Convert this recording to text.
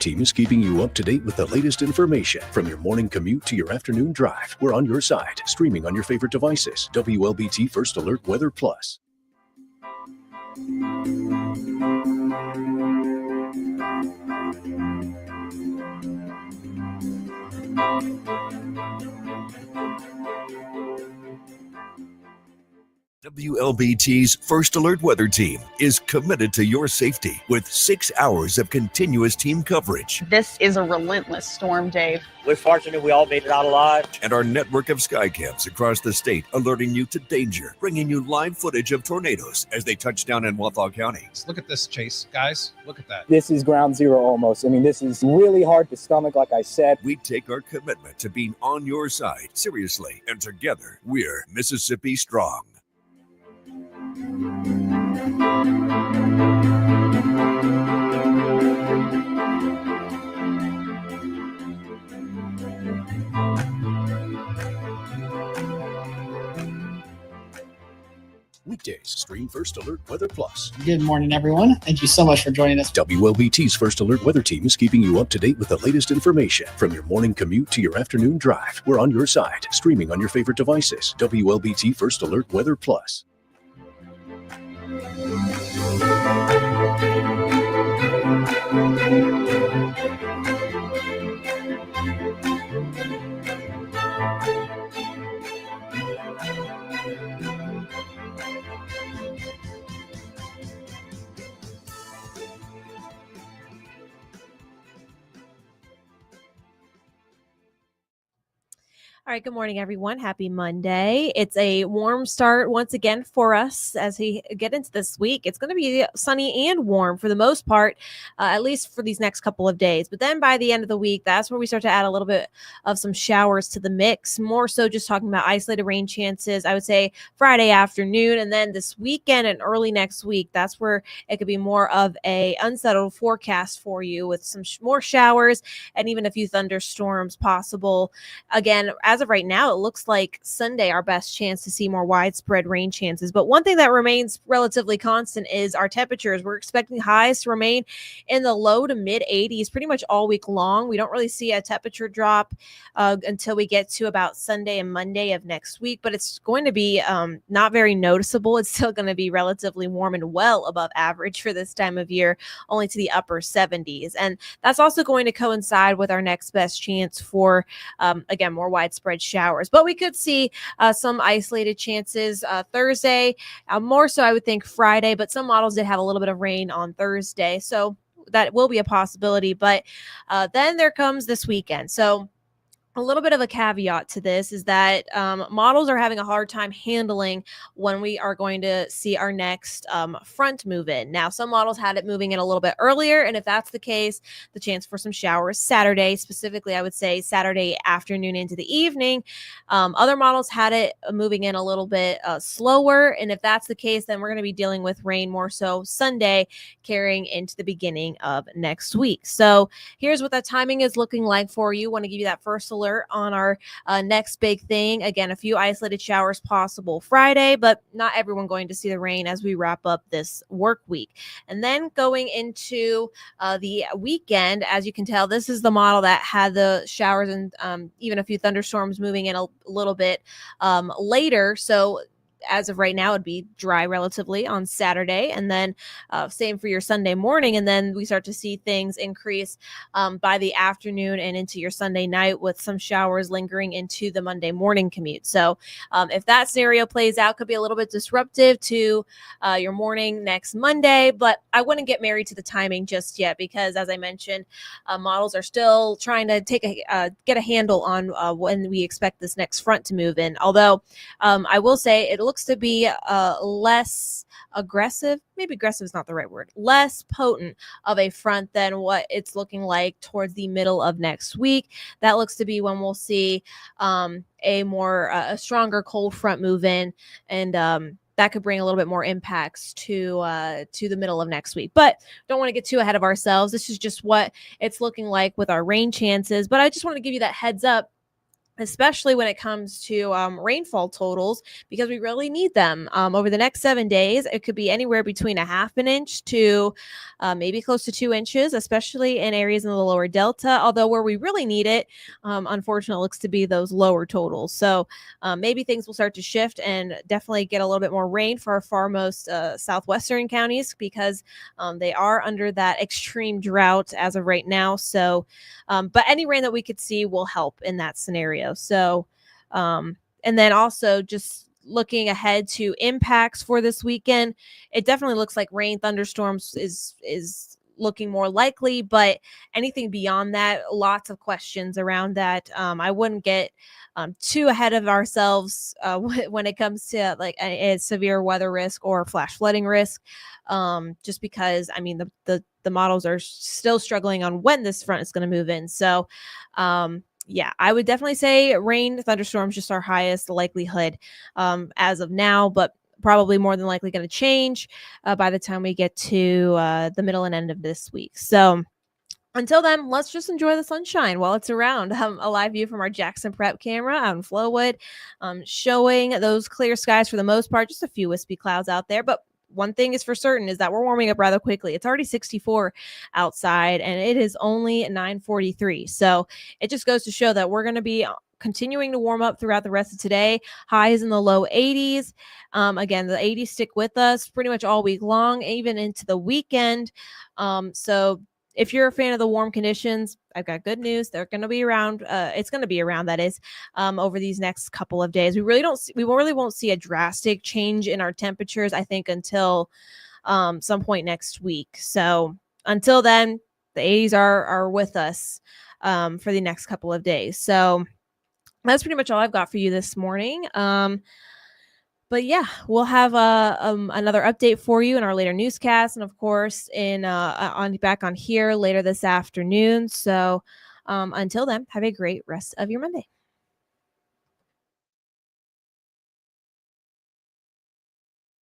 Team is keeping you up to date with the latest information from your morning commute to your afternoon drive. We're on your side, streaming on your favorite devices. WLBT First Alert Weather Plus. WLBT's First Alert Weather Team is committed to your safety with 6 hours of continuous team coverage. This is a relentless storm, Dave. We're fortunate we all made it out alive. And our network of skycams across the state alerting you to danger, bringing you live footage of tornadoes as they touch down in Wathau County. Look at this, Chase. Guys, look at that. This is ground zero almost. I mean, this is really hard to stomach, like I said. We take our commitment to being on your side seriously, and together we're Mississippi Strong. Weekdays, stream First Alert Weather Plus. Good morning, everyone. Thank you so much for joining us. WLBT's First Alert Weather Team is keeping you up to date with the latest information from your morning commute to your afternoon drive. We're on your side, streaming on your favorite devices. WLBT First Alert Weather Plus. All right, good morning, everyone. Happy Monday. It's a warm start once again for us as we get into this week. It's going to be sunny and warm for the most part, at least for these next couple of days. But then by the end of the week, that's where we start to add a little bit of some showers to the mix, more so just talking about isolated rain chances, I would say Friday afternoon. And then this weekend and early next week, that's where it could be more of a unsettled forecast for you with some more showers and even a few thunderstorms possible. Again, as of right now, it looks like Sunday, our best chance to see more widespread rain chances. But one thing that remains relatively constant is our temperatures. We're expecting highs to remain in the low to mid 80s pretty much all week long. We don't really see a temperature drop until we get to about Sunday and Monday of next week, but it's going to be not very noticeable. It's still going to be relatively warm and well above average for this time of year, only to the upper 70s. And that's also going to coincide with our next best chance for, again, more widespread showers. But we could see some isolated chances Thursday, more so I would think Friday, but some models did have a little bit of rain on Thursday. So that will be a possibility. But then there comes this weekend. So a little bit of a caveat to this is that models are having a hard time handling when we are going to see our next front move in. Now, some models had it moving in a little bit earlier, and if that's the case, the chance for some showers Saturday, specifically, I would say Saturday afternoon into the evening. Other models had it moving in a little bit slower, and if that's the case, then we're going to be dealing with rain more so Sunday, carrying into the beginning of next week. So here's what that timing is looking like for you. Want to give you that first alert on our next big thing. Again, a few isolated showers possible Friday, but not everyone going to see the rain as we wrap up this work week. And then going into the weekend, as you can tell, this is the model that had the showers and even a few thunderstorms moving in a little bit later. So as of right now, it'd be dry relatively on Saturday, and then same for your Sunday morning. And then we start to see things increase by the afternoon and into your Sunday night with some showers lingering into the Monday morning commute. So if that scenario plays out, could be a little bit disruptive to your morning next Monday, but I wouldn't get married to the timing just yet because, as I mentioned, models are still trying to get a handle on when we expect this next front to move in. Although I will say it looks to be less aggressive. Maybe aggressive is not the right word. Less potent of a front than what it's looking like towards the middle of next week. That looks to be when we'll see a stronger cold front move in, and that could bring a little bit more impacts to the middle of next week. But don't want to get too ahead of ourselves. This is just what it's looking like with our rain chances. But I just want to give you that heads up especially when it comes to rainfall totals, because we really need them over the next 7 days. It could be anywhere between a half an inch to maybe close to 2 inches, especially in areas in the lower delta. Although where we really need it, unfortunately, looks to be those lower totals. So maybe things will start to shift and definitely get a little bit more rain for our far most southwestern counties, because they are under that extreme drought as of right now. So, but any rain that we could see will help in that scenario. So, and then also just looking ahead to impacts for this weekend, it definitely looks like rain, thunderstorms is looking more likely, but anything beyond that, lots of questions around that. I wouldn't get too ahead of ourselves when it comes to like a severe weather risk or flash flooding risk, just because, I mean, the models are still struggling on when this front is going to move in. So, yeah, I would definitely say rain, thunderstorms, just our highest likelihood as of now, but probably more than likely going to change by the time we get to the middle and end of this week. So until then, let's just enjoy the sunshine while it's around. A live view from our Jackson Prep camera out in Flowood, showing those clear skies for the most part, just a few wispy clouds out there, but one thing is for certain is that we're warming up rather quickly. It's already 64 outside and it is only 9:43. So it just goes to show that we're going to be continuing to warm up throughout the rest of today. Highs in the low 80s. Again, the 80s stick with us pretty much all week long, even into the weekend. So if you're a fan of the warm conditions, I've got good news. They're going to be around. It's going to be around, that is, over these next couple of days. We really won't see a drastic change in our temperatures, I think, until some point next week. So until then, the 80s are with us for the next couple of days. So that's pretty much all I've got for you this morning. But yeah, we'll have another update for you in our later newscast, and of course back on here later this afternoon. So until then, have a great rest of your Monday.